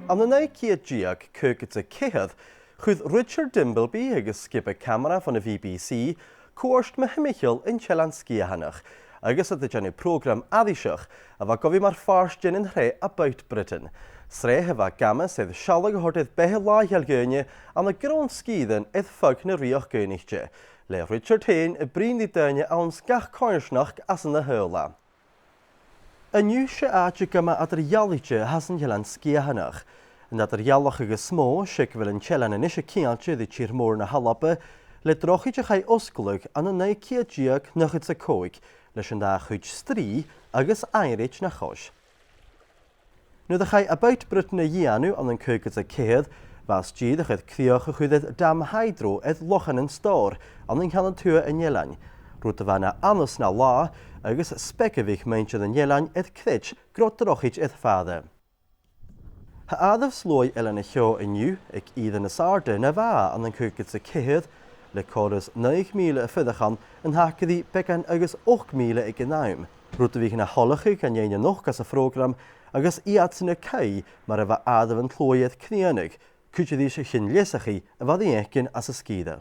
An na cíad cúgad a céad, chud Richard Dimbleby agus Sgioba camara von the BhBC cuairt me himicheal in Eilean Sgitheanach, agus at the genny prògram addiseach a bha gofi mar fars gin in hre about Bhreatainn. Sreath bha gama sydd sialag a hordydd bethau láithal gynnu am y grôn sgíðan idd ffog na rioch gynnigtje. Le Richard Hain y brin di dynnu awns gach coineachadh as yn y hyla. Y niwse aadje gama at yr ialitje has yn Eilean Sgitheanach. Yn at yr ialach agus smó, sic fel yn Eilean yn isio ciantje di tir môr na halabe, le drochid a chai osglwg an y neu ciadjiag nach yd sa coig, leis yn da chwyd stri agus einrich na chos. Nu da chai about Bhreatainn a dhéanú an an cúgad a céad, was díad a chud críoch a chuid dòigh-beatha edd lochan yn stór an an cheann tua in Eilean. Rút a bhana anas na lá agus specavich meintse in Eilean edd crid grotorochid edd feadh. Ha adamh slói Eilean a cheo iniu ag iad na sarde na bha an cúgad a céad, le choras 9,000 a feadachan an hacadí began agus 8,000 ag gnáim. Rút a bhí na holacha gan dhéine noch as a phrógram agus iad sy'n y cai mar a bha adamh an chlóiad cnianig, cwyd sé chyn lesachi a bha ddiecyn as a sgìre.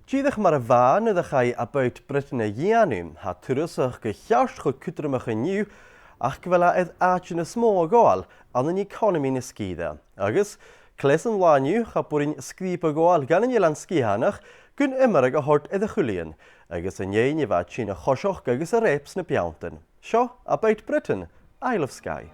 Díadach mar a bha na da chai about Bhreatainn a dhéanú, ha tuarasach go cheart chud cútramach a niu ach gyfela edd aadjyn a smó a gáil an an economy na sgìre. Agus, cles an lániu cha bwrin sgríp a gáil gan an Eilean Sgitheanach gwn imarag a hort edd a chulian, agus an éin i bha tína choiseach agus a reps na beantain. Seo, about Bhreatainn, Isle of Skye.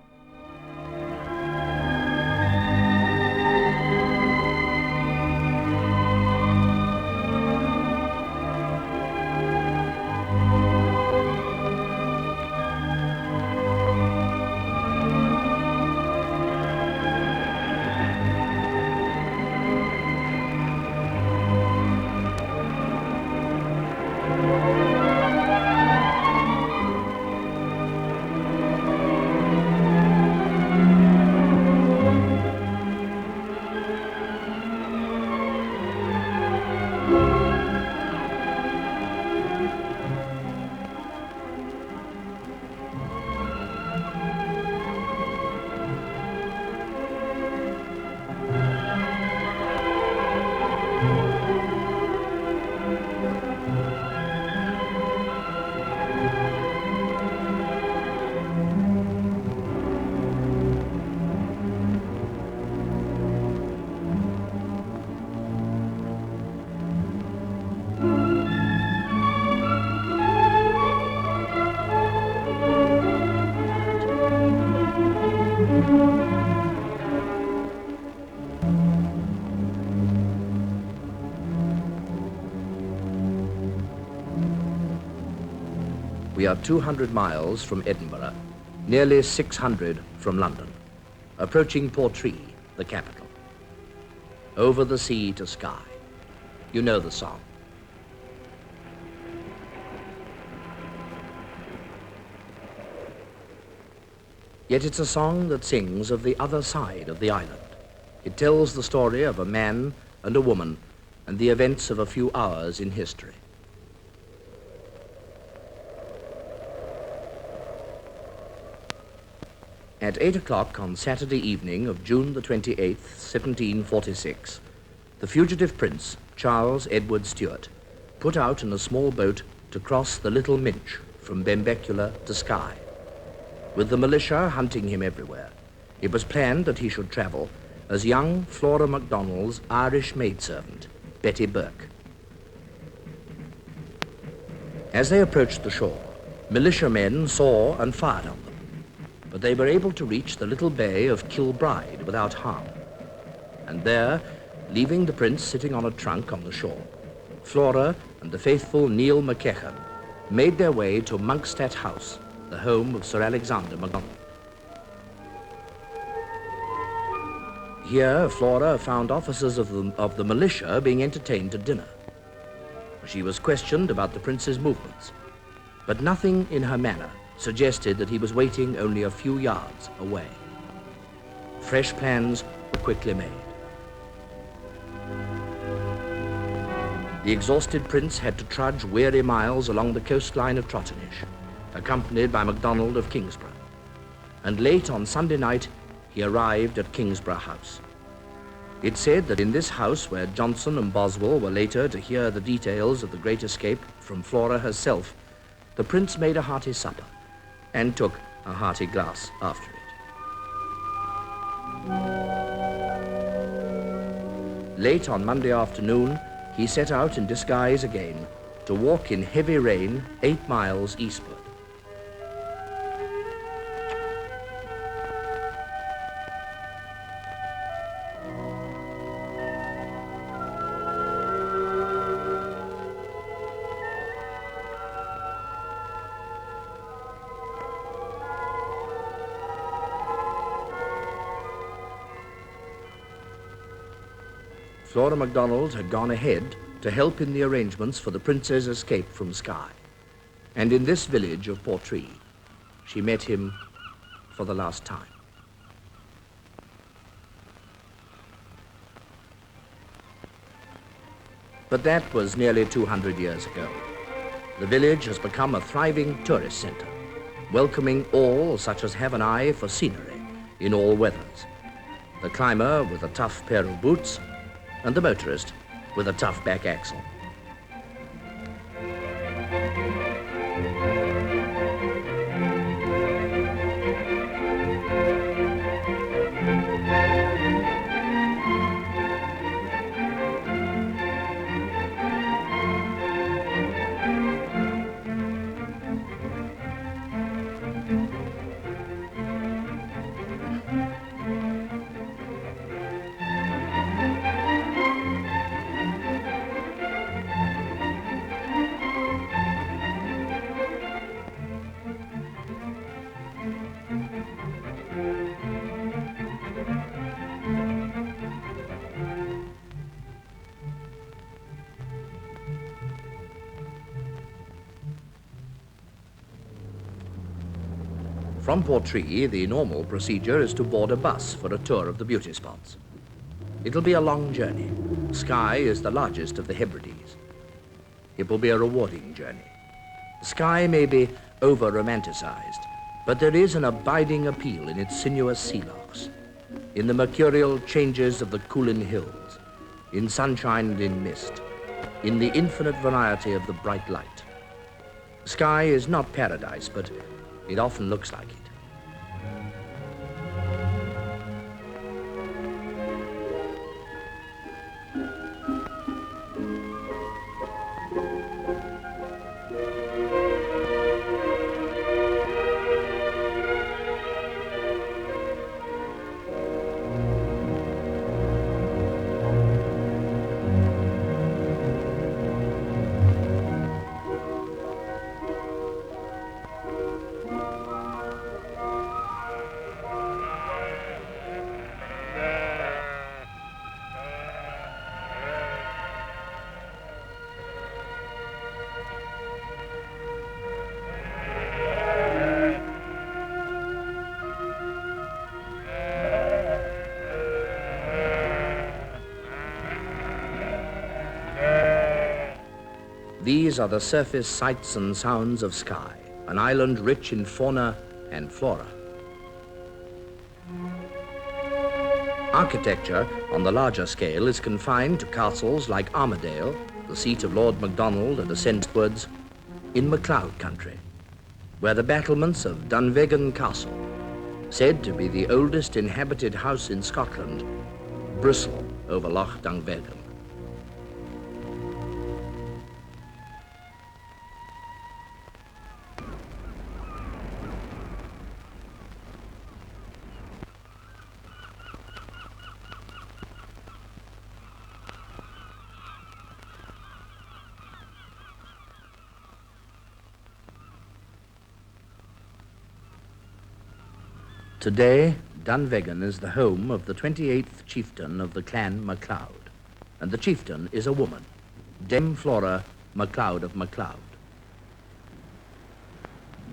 We are 200 miles from Edinburgh, nearly 600 from London, approaching Portree, the capital. Over the sea to Skye. You know the song. Yet it's a song that sings of the other side of the island. It tells the story of a man and a woman and the events of a few hours in history. At 8 o'clock on Saturday evening of June the 28th, 1746, the fugitive prince, Charles Edward Stuart, put out in a small boat to cross the Little Minch from Benbecula to Skye. With the militia hunting him everywhere, it was planned that he should travel as young Flora Macdonald's Irish maidservant, Betty Burke. As they approached the shore, militiamen saw and fired on them, but they were able to reach the little bay of Kilbride without harm. And there, leaving the prince sitting on a trunk on the shore, Flora and the faithful Neil MacEachern made their way to Monkstadt House, the home of Sir Alexander MacDonald. Here, Flora found officers of the militia being entertained to dinner. She was questioned about the prince's movements, but nothing in her manner suggested that he was waiting only a few yards away. Fresh plans were quickly made. The exhausted prince had to trudge weary miles along the coastline of Trotternish, accompanied by MacDonald of Kingsborough. And late on Sunday night, he arrived at Kingsborough House. It's said that in this house, where Johnson and Boswell were later to hear the details of the great escape from Flora herself, the prince made a hearty supper and took a hearty glass after it. Late on Monday afternoon, he set out in disguise again to walk in heavy rain 8 miles eastward. Flora Macleod had gone ahead to help in the arrangements for the prince's escape from Skye. And in this village of Portree, she met him for the last time. But that was nearly 200 years ago. The village has become a thriving tourist centre, welcoming all such as have an eye for scenery in all weathers. The climber with a tough pair of boots, and the motorist with a tough back axle. From Portree, the normal procedure is to board a bus for a tour of the beauty spots. It'll be a long journey. Skye is the largest of the Hebrides. It will be a rewarding journey. Skye may be over-romanticized, but there is an abiding appeal in its sinuous sea lochs, in the mercurial changes of the Coolin Hills, in sunshine and in mist, in the infinite variety of the bright light. Skye is not paradise, but it often looks like it. These are the surface sights and sounds of Skye, an island rich in fauna and flora. Architecture on the larger scale is confined to castles like Armadale, the seat of Lord Macdonald and ascentwards, in Macleod country, where the battlements of Dunvegan Castle, said to be the oldest inhabited house in Scotland, bristle over luchd-amhairc. Today, Dunvegan is the home of the 28th chieftain of the clan Macleod, and the chieftain is a woman, Dame Flora Macleod of Macleod.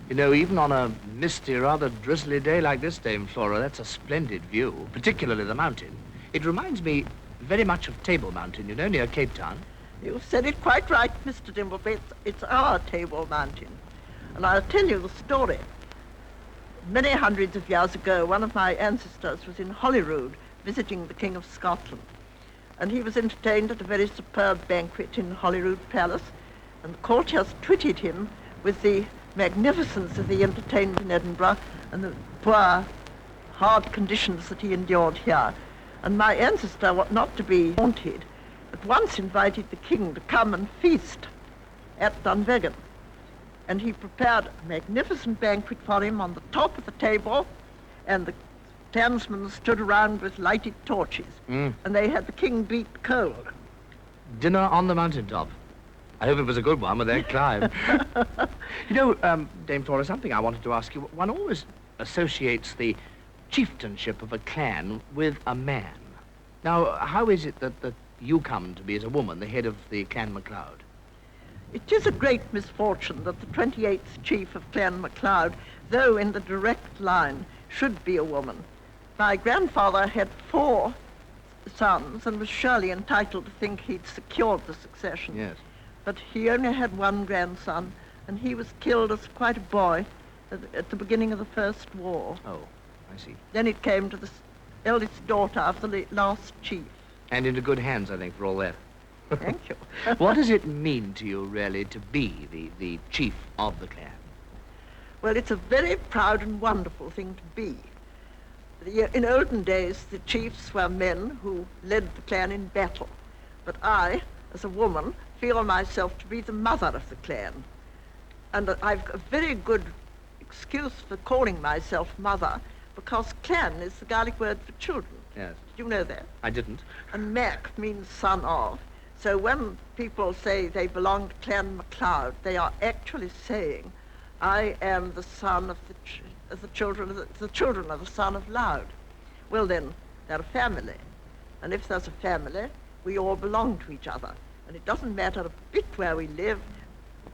You know, even on a misty, rather drizzly day like this, Dame Flora, that's a splendid view, particularly the mountain. It reminds me very much of Table Mountain, you know, near Cape Town. You said it quite right, Mr. Dimbleby. It's our Table Mountain. And I'll tell you the story. Many hundreds of years ago, one of my ancestors was in Holyrood visiting the King of Scotland. And he was entertained at a very superb banquet in Holyrood Palace, and the courtiers twitted him with the magnificence of the entertainment in Edinburgh and the poor, hard conditions that he endured here. And my ancestor, not to be daunted, at once invited the king to come and feast at Dunvegan. And he prepared a magnificent banquet for him on the top of the table, and the clansmen stood around with lighted torches, and they had the king beat cold. Dinner on the mountaintop. I hope it was a good one with that climb. You know, Dame Flora, something I wanted to ask you. One always associates the chieftainship of a clan with a man. Now, how is it that you come to be, as a woman, the head of the Clan Macleod? It is a great misfortune that the 28th chief of Clan Macleod, though in the direct line, should be a woman. My grandfather had 4 sons and was surely entitled to think he'd secured the succession. Yes. But he only had 1 grandson, and he was killed as quite a boy at the beginning of the First War. Oh, I see. Then it came to the eldest daughter of the last chief. And into good hands, I think, for all that. Thank you. What does it mean to you, really, to be the chief of the clan? Well, it's a very proud and wonderful thing to be. In olden days, the chiefs were men who led the clan in battle. But I, as a woman, feel myself to be the mother of the clan. And I've a very good excuse for calling myself mother, because clan is the Gaelic word for children. Yes. Did you know that? I didn't. And Mac means son of. So when people say they belong to Clan Macleod, they are actually saying, I am the son of the children of the son of Loud. Well then, they're a family. And if there's a family, we all belong to each other. And it doesn't matter a bit where we live.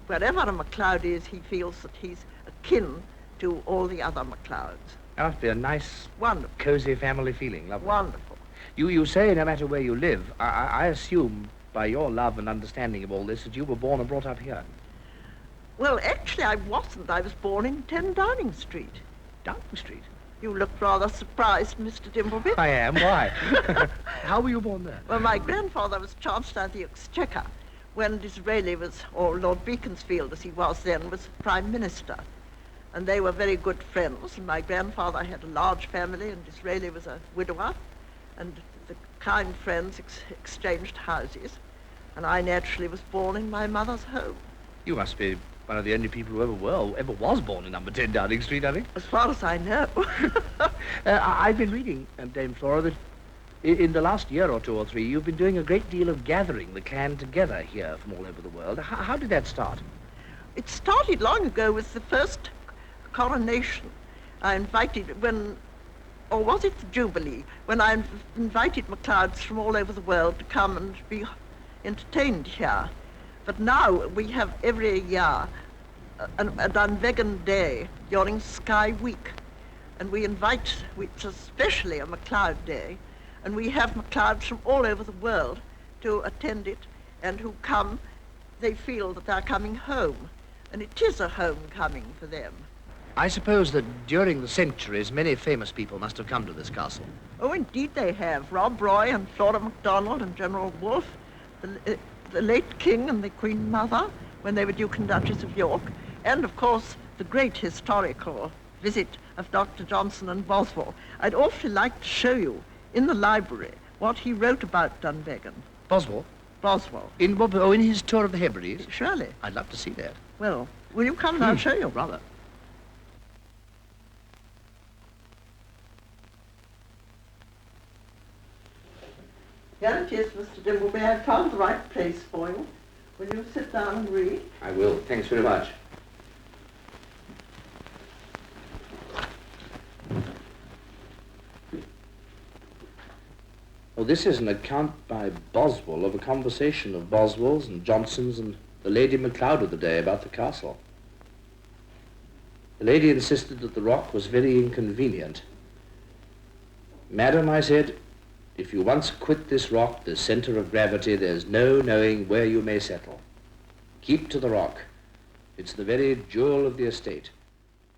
Wherever a Macleod is, he feels that he's akin to all the other Macleods. That must be a nice, Wonderful. cozy family feeling. Lovely. Wonderful. You say no matter where you live. I assume, by your love and understanding of all this, that you were born and brought up here. Well, actually, I wasn't. I was born in 10 Downing Street. Downing Street? You look rather surprised, Mr. Dimbleby. I am. Why? How were you born there? Well, my grandfather was Chancellor of the Exchequer when Disraeli was, or Lord Beaconsfield as he was then, was Prime Minister. And they were very good friends, and my grandfather had a large family, and Disraeli was a widower, and the kind friends exchanged houses, and I naturally was born in my mother's home. You must be one of the only people who ever was born in number 10 Downing Street, I think. As far as I know. I've been reading, Dame Flora, that in the last year or 2 or 3, you've been doing a great deal of gathering the clan together here from all over the world. How did that start? It started long ago with the first coronation. I invited or was it the Jubilee, when I invited Macleods from all over the world to come and be entertained here. But now we have every year a Dunvegan Day during Skye Week, and we invite, which is especially a Macleod Day, and we have Macleods from all over the world to attend it, and who come, they feel that they're coming home, and it is a homecoming for them. I suppose that during the centuries, many famous people must have come to this castle. Oh, indeed they have. Rob Roy and Flora Macleod and General Wolfe, the late King and the Queen Mother, when they were Duke and Duchess of York, and of course the great historical visit of Dr. Johnson and Boswell. I'd awfully like to show you in the library what he wrote about Dunvegan. Boswell? Boswell. In his tour of the Hebrides? Surely. I'd love to see that. Well, will you come and I'll show you? Rather. Here it is, Mr. Dimbleby. I found the right place for you. Will you sit down and read? I will. Thanks very much. Well, this is an account by Boswell of a conversation of Boswell's and Johnson's and the Lady Macleod of the day about the castle. The lady insisted that the rock was very inconvenient. Madam, I said, if you once quit this rock, the center of gravity, there's no knowing where you may settle. Keep to the rock. It's the very jewel of the estate.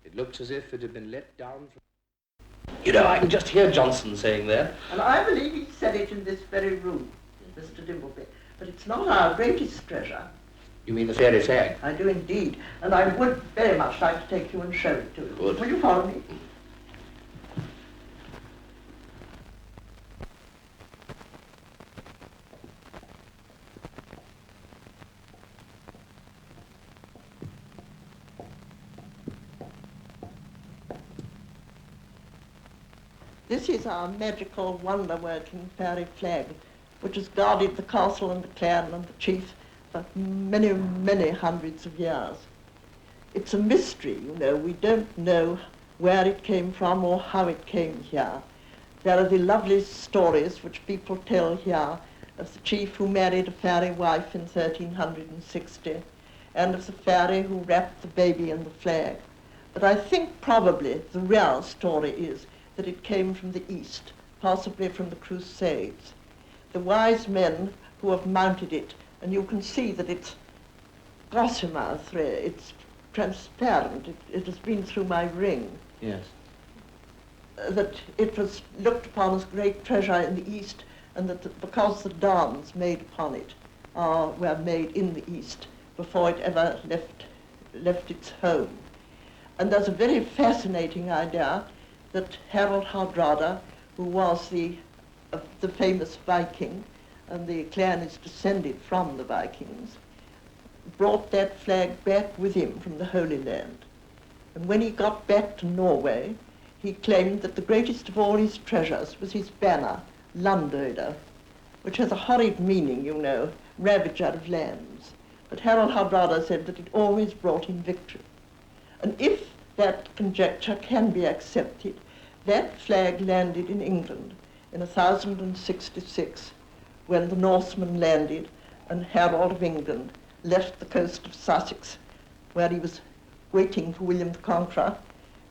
It It looks as if it had been let down from... You know, I can just hear Johnson saying there. And I believe he said it in this very room, Mr. Dimbleby. But it's not our greatest treasure. You mean the fairy flag? I do indeed. And I would very much like to take you and show it to you. Good. Will you follow me? This is our magical, wonder-working fairy flag, which has guarded the castle and the clan and the chief for many, many hundreds of years. It's a mystery, you know. We don't know where it came from or how it came here. There are the lovely stories which people tell here of the chief who married a fairy wife in 1360 and of the fairy who wrapped the baby in the flag. But I think probably the real story is that it came from the East, possibly from the Crusades. The wise men who have mounted it, and you can see that it's gossamer thread, it's transparent, it has been through my ring. Yes. That it was looked upon as great treasure in the East, and that because the dons made upon it were made in the East before it ever left its home. And there's a very fascinating idea that Harold Hardrada, who was the famous Viking, and the clan is descended from the Vikings, brought that flag back with him from the Holy Land. And when he got back to Norway, he claimed that the greatest of all his treasures was his banner, Landøyde, which has a horrid meaning, you know, ravager of lands. But Harold Hardrada said that it always brought him victory. And if that conjecture can be accepted, that flag landed in England in 1066 when the Norsemen landed and Harold of England left the coast of Sussex where he was waiting for William the Conqueror,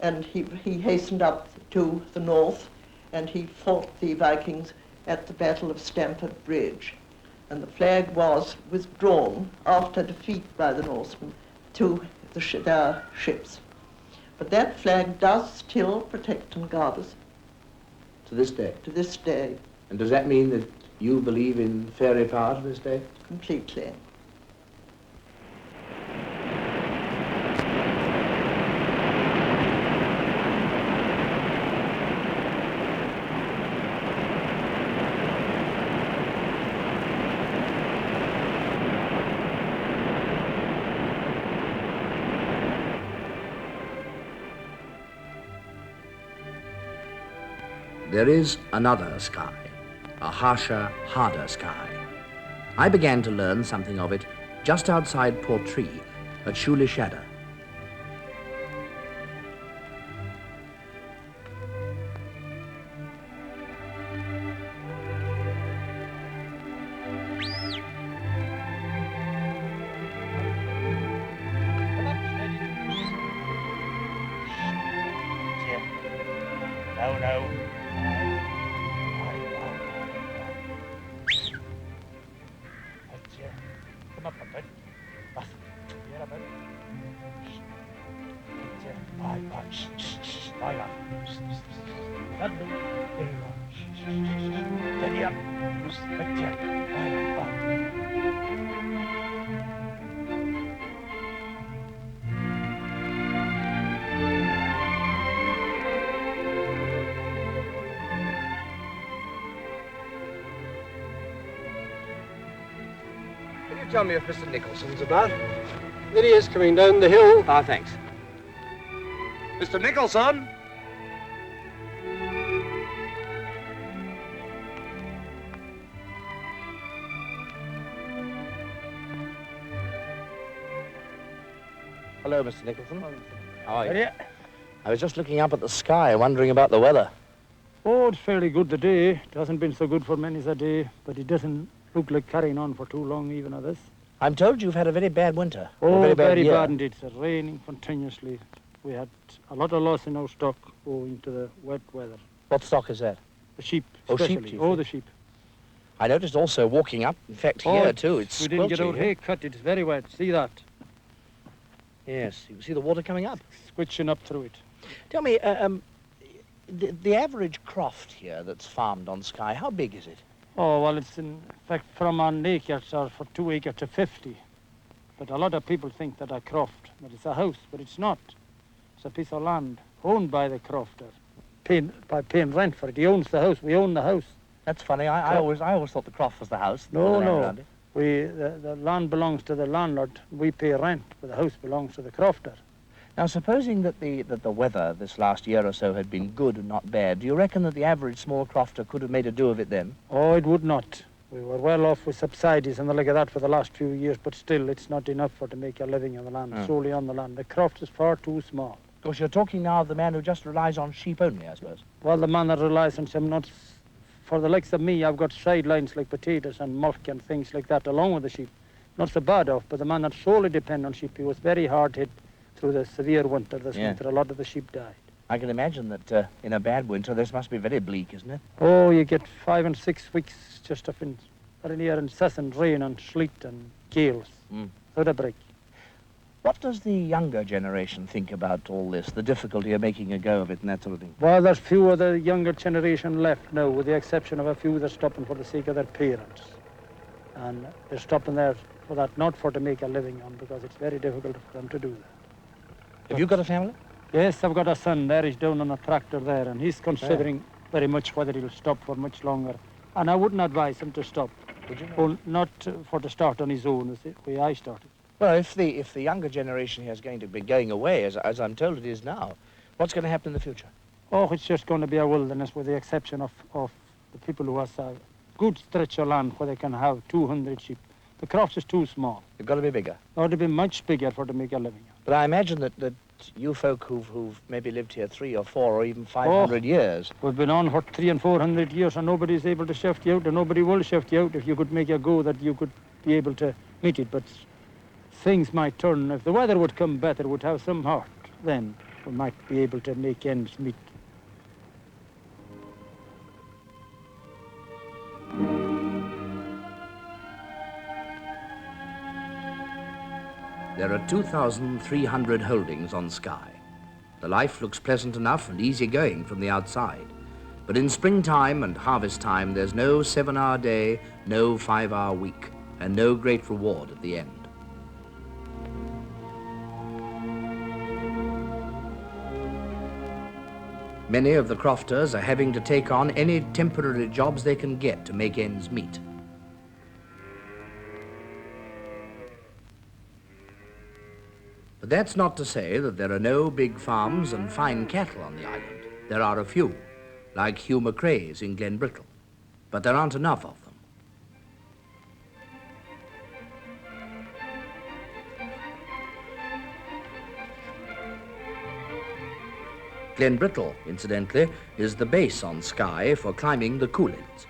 and he hastened up to the north and he fought the Vikings at the Battle of Stamford Bridge. And the flag was withdrawn after defeat by the Norsemen to their ships. But that flag does still protect and guard us. To this day? To this day. And does that mean that you believe in fairy power to this day? Completely. There is another Skye, a harsher, harder Skye. I began to learn something of it just outside Portree at Shulishadda. Tell me if Mr. Nicholson's about. There he is, coming down the hill. Ah, thanks. Mr. Nicholson? Hello, Mr. Nicholson. How are you? I was just looking up at the sky, wondering about the weather. Oh, it's fairly good today. It hasn't been so good for many's a day, but it doesn't look like carrying on for too long, even of this. I'm told you've had a very bad winter. Oh, a very bad indeed. It's raining continuously. We had a lot of loss in our stock owing to the wet weather. What stock is that? The sheep, Oh, sheep, especially. chiefly. Oh, the sheep. I noticed also walking up, in fact, here too, it's We didn't get squelchy our here. hay cut. It's very wet. See that? Yes, you can see the water coming up. Switching up through it. Tell me, the average croft here that's farmed on Skye, how big is it? Oh, well, it's in fact from an acre or for 2 acres to 50. But a lot of people think that a croft, that it's a house, but it's not. It's a piece of land owned by the crofter, by paying rent for it. He owns the house, we own the house. That's funny. I always thought the croft was the house. No, the land around it. The land belongs to the landlord. We pay rent, but the house belongs to the crofter. Now, supposing that the weather this last year or so had been good and not bad, do you reckon that the average small crofter could have made a do of it then? Oh, it would not. We were well off with subsidies and the like of that for the last few years, but still it's not enough to make a living on the land, solely on the land. The croft is far too small. Of course, you're talking now of the man who just relies on sheep only, I suppose. Well, the man that relies on some nuts, for the likes of me, I've got sidelines like potatoes and mulch and things like that along with the sheep. Not so bad off, but the man that solely depends on sheep, he was very hard hit through the severe winter this winter. A lot of the sheep died. I can imagine that in a bad winter, this must be very bleak, isn't it? Oh, you get 5 and 6 weeks just up in very near incessant rain and sleet and gales. Without a break. What does the younger generation think about all this, the difficulty of making a go of it and that sort of thing? Well, there's few of the younger generation left now, with the exception of a few that are stopping for the sake of their parents. And they're stopping there for that, not for to make a living on, because it's very difficult for them to do that. Have you got a family? Yes, I've got a son there. He's down on a tractor there, and he's considering very much whether he'll stop for much longer. And I wouldn't advise him to stop. Would you? Well, not for to start on his own, as the way I started. Well, if the younger generation here is going to be going away, as I'm told it is now, what's going to happen in the future? Oh, it's just going to be a wilderness, with the exception of the people who has a good stretch of land where they can have 200 sheep. The croft is too small. They've got to be bigger. Or to be much bigger for to make a living. But I imagine that you folk who've maybe lived here 3 or 4 or even 500 years. We've been on for 300 and 400 years, and nobody's able to shift you out, and nobody will shift you out if you could make a go that you could be able to meet it. But things might turn. If the weather would come better, would have some heart, then we might be able to make ends meet. There are 2,300 holdings on Skye. The life looks pleasant enough and easy-going from the outside. But in springtime and harvest time, there's no 7-hour day, no 5-hour week, and no great reward at the end. Many of the crofters are having to take on any temporary jobs they can get to make ends meet. But that's not to say that there are no big farms and fine cattle on the island. There are a few, like Hugh McRae's in Glenbrittle, but there aren't enough of them. Glenbrittle, incidentally, is the base on Skye for climbing the Coolins.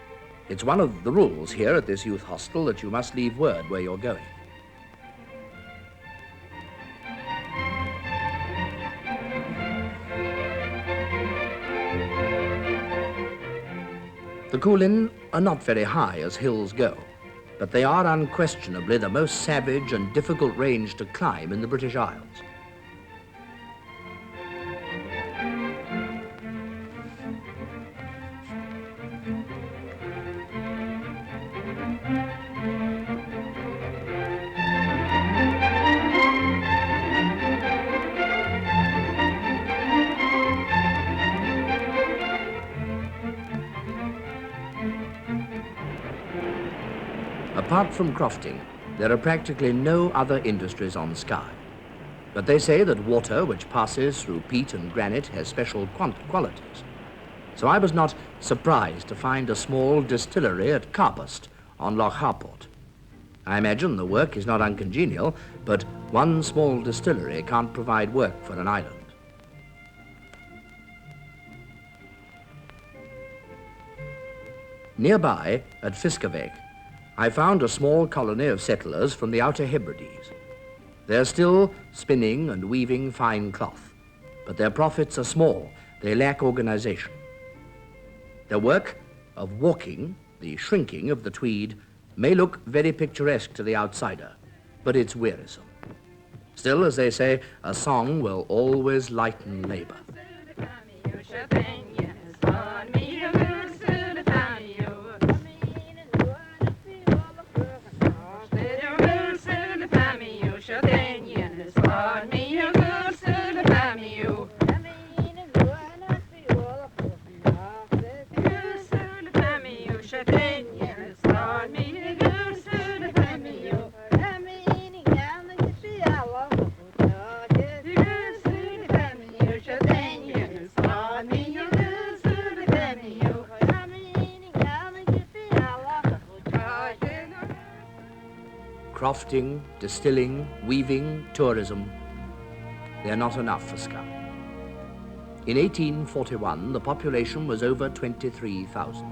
It's one of the rules here at this youth hostel that you must leave word where you're going. The Coolin are not very high as hills go, but they are unquestionably the most savage and difficult range to climb in the British Isles. Apart from crofting, there are practically no other industries on Skye. But they say that water which passes through peat and granite has special qualities. So I was not surprised to find a small distillery at Carpust on Loch-Harport. I imagine the work is not uncongenial, but one small distillery can't provide work for an island. Nearby, at Fiskeveg, I found a small colony of settlers from the Outer Hebrides. They're still spinning and weaving fine cloth, but their profits are small. They lack organization. Their work of walking, the shrinking of the tweed, may look very picturesque to the outsider, but it's wearisome. Still, as they say, a song will always lighten labour. Crofting, distilling, weaving, tourism, they're not enough for Skye. In 1841, the population was over 23,000.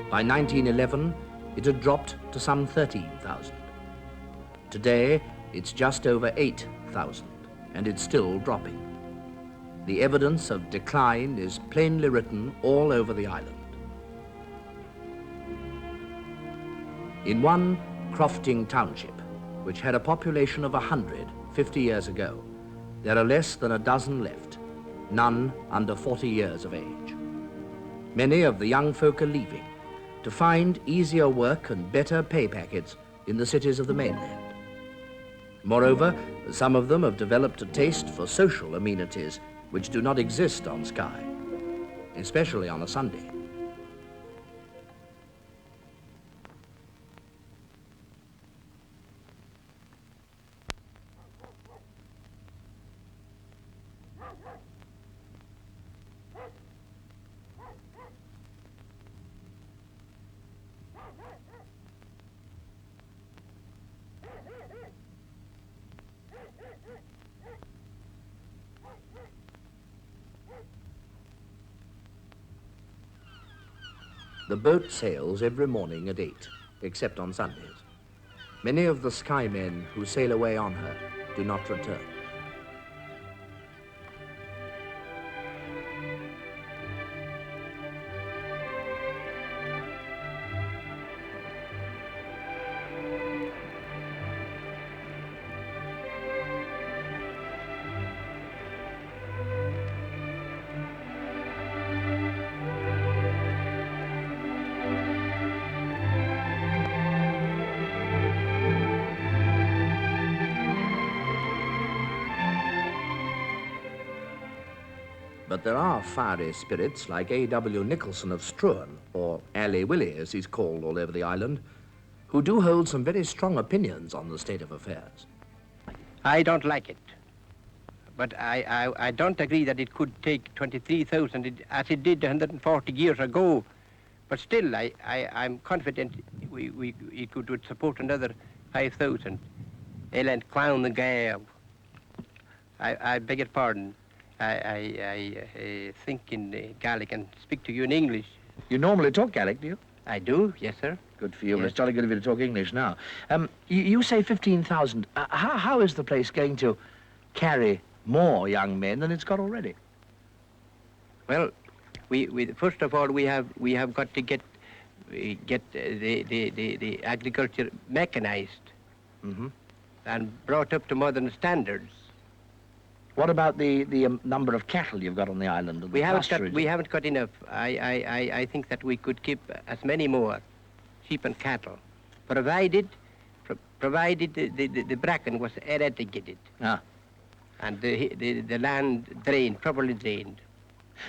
By 1911, it had dropped to some 13,000. Today, it's just over 8,000, and it's still dropping. The evidence of decline is plainly written all over the island. In one crofting township, which had a population of 100 50 years ago, there are less than a dozen left, none under 40 years of age. Many of the young folk are leaving to find easier work and better pay packets in the cities of the mainland. Moreover, some of them have developed a taste for social amenities which do not exist on Skye, especially on a Sunday. The boat sails every morning at 8, except on Sundays. Many of the Skye men who sail away on her do not return. But there are fiery spirits like A.W. Nicholson of Struan, or Alley Willie as he's called all over the island, who do hold some very strong opinions on the state of affairs. I don't like it. But I don't agree that it could take 23,000 as it did 140 years ago. But still, I'm confident it would support another 5,000. Eilean clown the gale. I beg your pardon. I think in Gaelic and speak to you in English. You normally talk Gaelic, do you? I do, yes, sir. Good for you. Well, Yes. it's jolly good of you to talk English now. You say 15,000. How is the place going to carry more young men than it's got already? Well, we first of all we have got to get the agriculture mechanized and brought up to modern standards. What about the number of cattle you've got on the island? And We the haven't got enough. I think that we could keep as many more sheep and cattle, provided the bracken was eradicated. Ah. And the land drained, properly drained.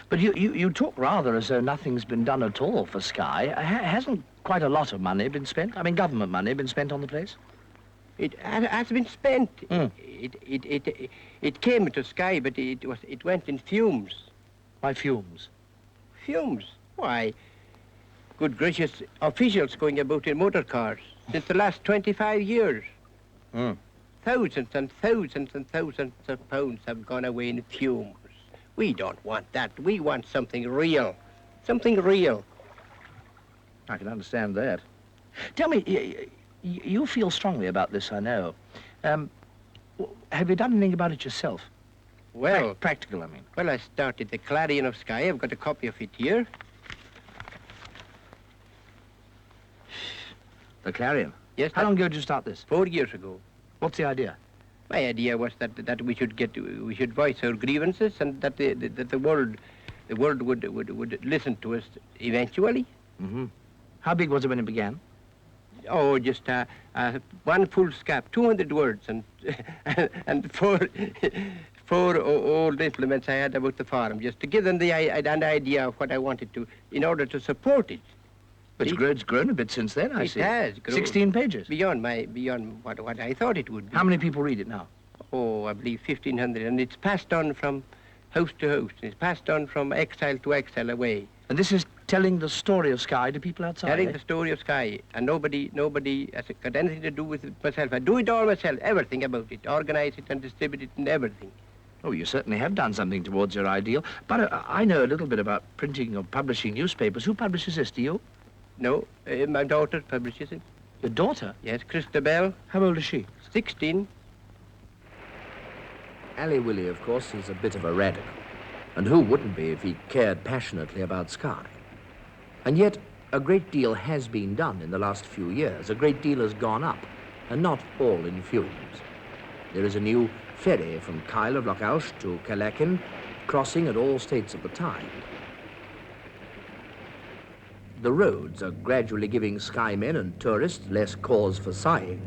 But you talk rather as though nothing's been done at all for Skye. Hasn't quite a lot of money been spent? I mean, government money been spent on the place? It has been spent. It came to Skye, but it went in fumes. Why fumes? Fumes? Why? Good gracious, officials going about in motor cars since the last 25 years. Thousands and thousands and thousands of pounds have gone away in fumes. We don't want that. We want something real. Something real. I can understand that. Tell me, you feel strongly about this, I know. Have you done anything about it yourself? Well, Practical, I mean. well, I started the Clarion of Skye. I've got a copy of it here. The Clarion? Yes, How long ago did you start this? 4 years ago. What's the idea? My idea was that we should voice our grievances, and that the world would listen to us eventually. Mm-hmm. How big was it when it began? Oh, just one full scap, 200 words, and and four old implements I had about the farm, just to give them an idea of what I wanted to, in order to support it. But it's grown a bit since then, I see. It has grown. 16 pages. Beyond what I thought it would be. How many people read it now? Oh, I believe 1,500, and it's passed on from house to house. It's passed on from exile to exile away. And this is telling the story of Skye to people outside? Telling the story of Skye, and nobody has got anything to do with it myself. I do it all myself, everything about it, organize it and distribute it and everything. Oh, you certainly have done something towards your ideal. But I know a little bit about printing or publishing newspapers. Who publishes this, do you? No, my daughter publishes it. Your daughter? Yes, Christabel. How old is she? 16. Ali Willie, of course, is a bit of a radical. And who wouldn't be if he cared passionately about Skye? And yet, a great deal has been done in the last few years. A great deal has gone up, and not all in fumes. There is a new ferry from Isle of Skye to Caillechin, crossing at all states of the tide. The roads are gradually giving Skye men and tourists less cause for sighing.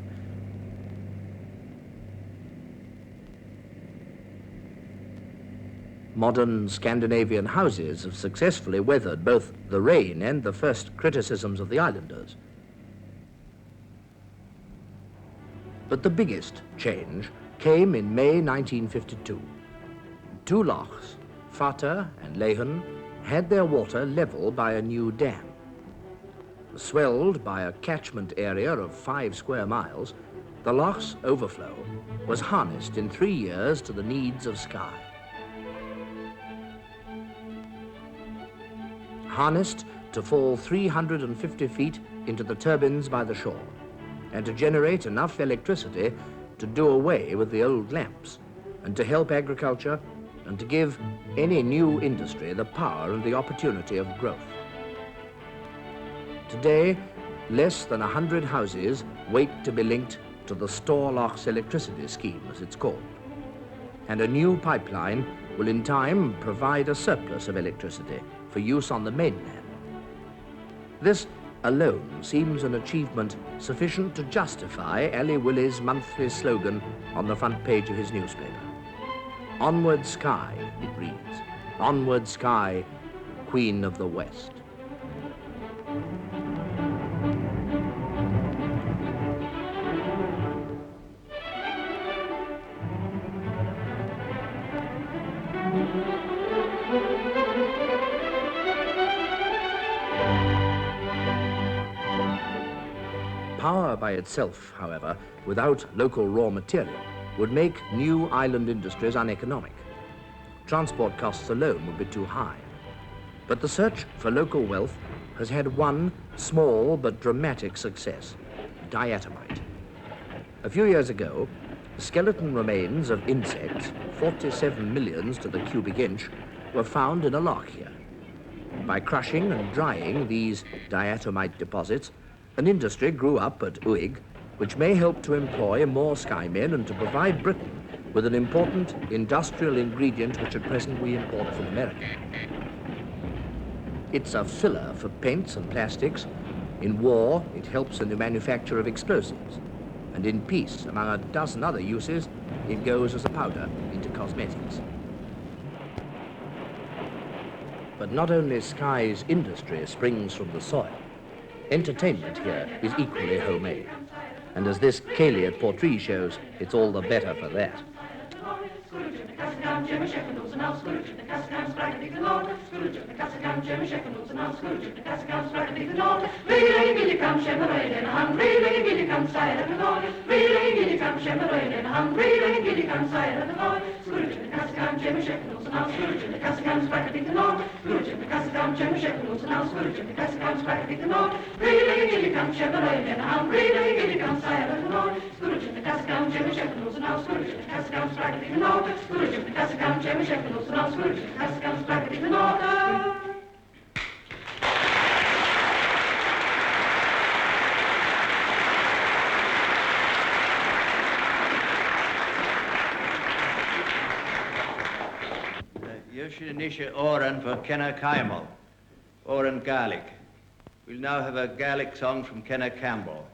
Modern Scandinavian houses have successfully weathered both the rain and the first criticisms of the islanders. But the biggest change came in May 1952. Two lochs, Fata and Leighon, had their water leveled by a new dam. Swelled by a catchment area of 5 square miles, the loch's overflow was harnessed in 3 years to the needs of Skye. Harnessed to fall 350 feet into the turbines by the shore, and to generate enough electricity to do away with the old lamps, and to help agriculture, and to give any new industry the power and the opportunity of growth. Today, less than 100 houses wait to be linked to the Storlochs electricity scheme, as it's called. And a new pipeline will in time provide a surplus of electricity for use on the mainland. This alone seems an achievement sufficient to justify Ali Willie's monthly slogan on the front page of his newspaper. Onward Skye, it reads. Onward Skye, Queen of the West. Power by itself, however, without local raw material, would make new island industries uneconomic. Transport costs alone would be too high. But the search for local wealth has had one small but dramatic success: diatomite. A few years ago, skeleton remains of insects, 47 millions to the cubic inch, were found in a loch here. By crushing and drying these diatomite deposits, an industry grew up at Uig, which may help to employ more Skye men and to provide Britain with an important industrial ingredient which at present we import from America. It's a filler for paints and plastics. In war, it helps in the manufacture of explosives. And in peace, among a dozen other uses, it goes as a powder into cosmetics. But not only Skye's industry springs from the soil, entertainment here is equally homemade. And as this Cailead portree shows, it's all the better for that. Nisha Oran for Kenna Caimel, Oran Gaelic. We'll now have a Gaelic song from Kenna Campbell.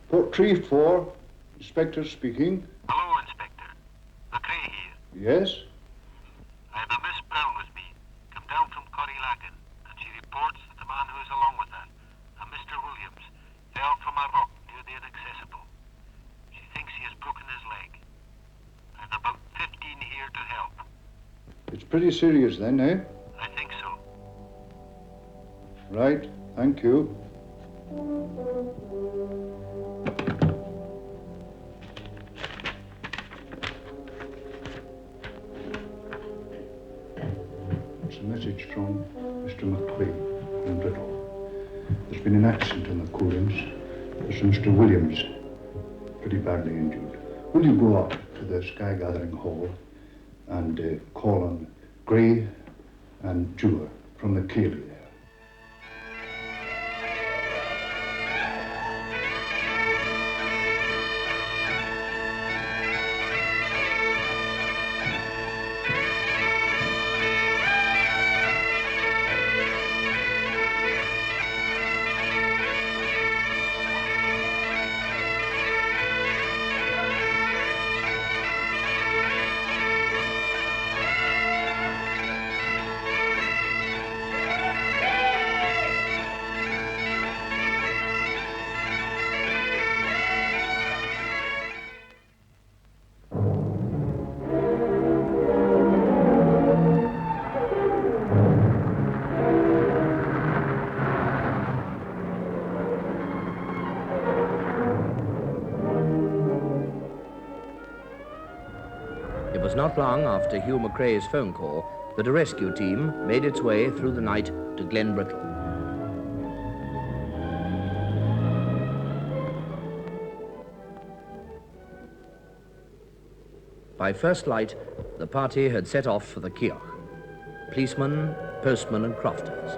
Port 3-4, Inspector speaking. Hello, Inspector. McRae here. Yes? I have a Miss Brown with me, come down from Corrylagan, and she reports that the man who is along with her, a Mr. Williams, fell from a rock near the inaccessible. She thinks he has broken his leg. I have about 15 here to help. It's pretty serious then, eh? I think so. Right, thank you. It's a message from Mr. McLean in Brittle. There's been an accident in the Coolins. There's Mr. Williams pretty badly injured. Will you go up to the Skye Gathering Hall and call on Gray and Dewar from the Caisteal there? It was not long after Hugh McRae's phone call that a rescue team made its way through the night to Glen Brittle. By first light, the party had set off for the Keogh. Policemen, postmen and crofters.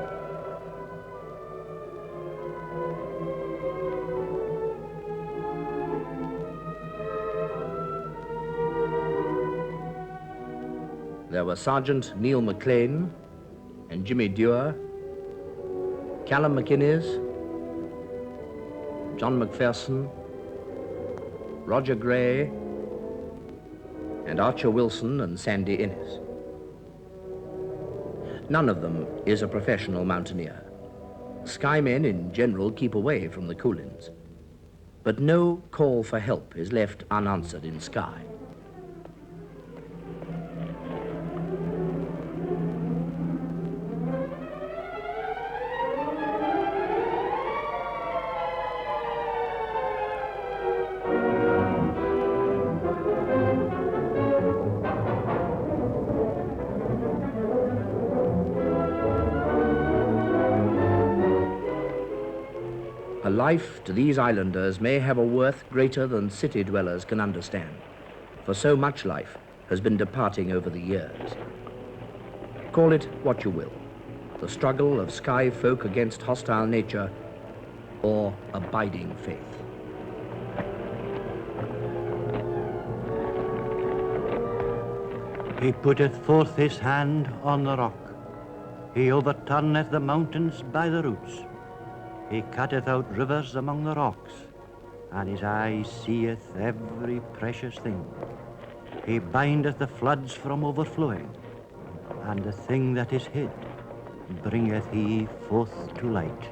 There were Sergeant Neil McLean and Jimmy Dewar, Callum McInnes, John McPherson, Roger Gray, and Archer Wilson and Sandy Innes. None of them is a professional mountaineer. Skye men in general keep away from the Coolins, but no call for help is left unanswered in Skye. life to these islanders may have a worth greater than city dwellers can understand, for so much life has been departing over the years. Call it what you will, the struggle of Skye folk against hostile nature, or abiding faith. He putteth forth his hand on the rock. He overturneth the mountains by the roots. He cutteth out rivers among the rocks, and his eye seeth every precious thing. He bindeth the floods from overflowing, and the thing that is hid bringeth he forth to light.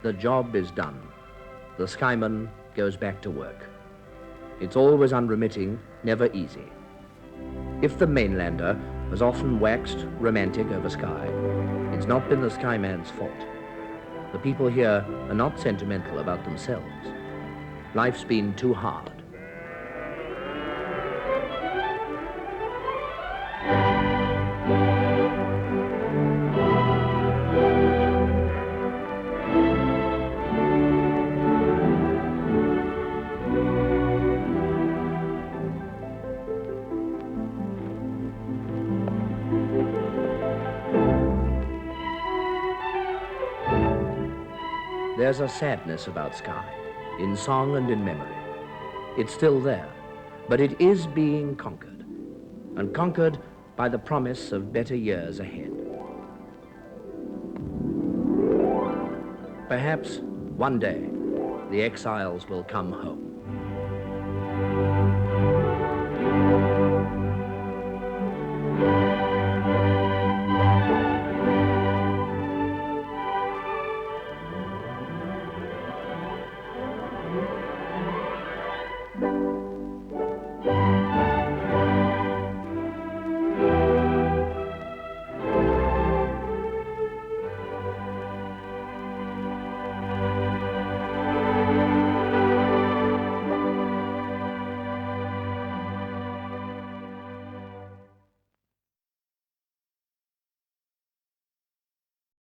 The job is done. The Skyeman goes back to work. It's always unremitting, never easy. If the mainlander has often waxed romantic over Skye, it's not been the Skyeman's fault. The people here are not sentimental about themselves. Life's been too hard. There's a sadness about Skye, in song and in memory. It's still there, but it is being conquered, and conquered by the promise of better years ahead. Perhaps one day the exiles will come home.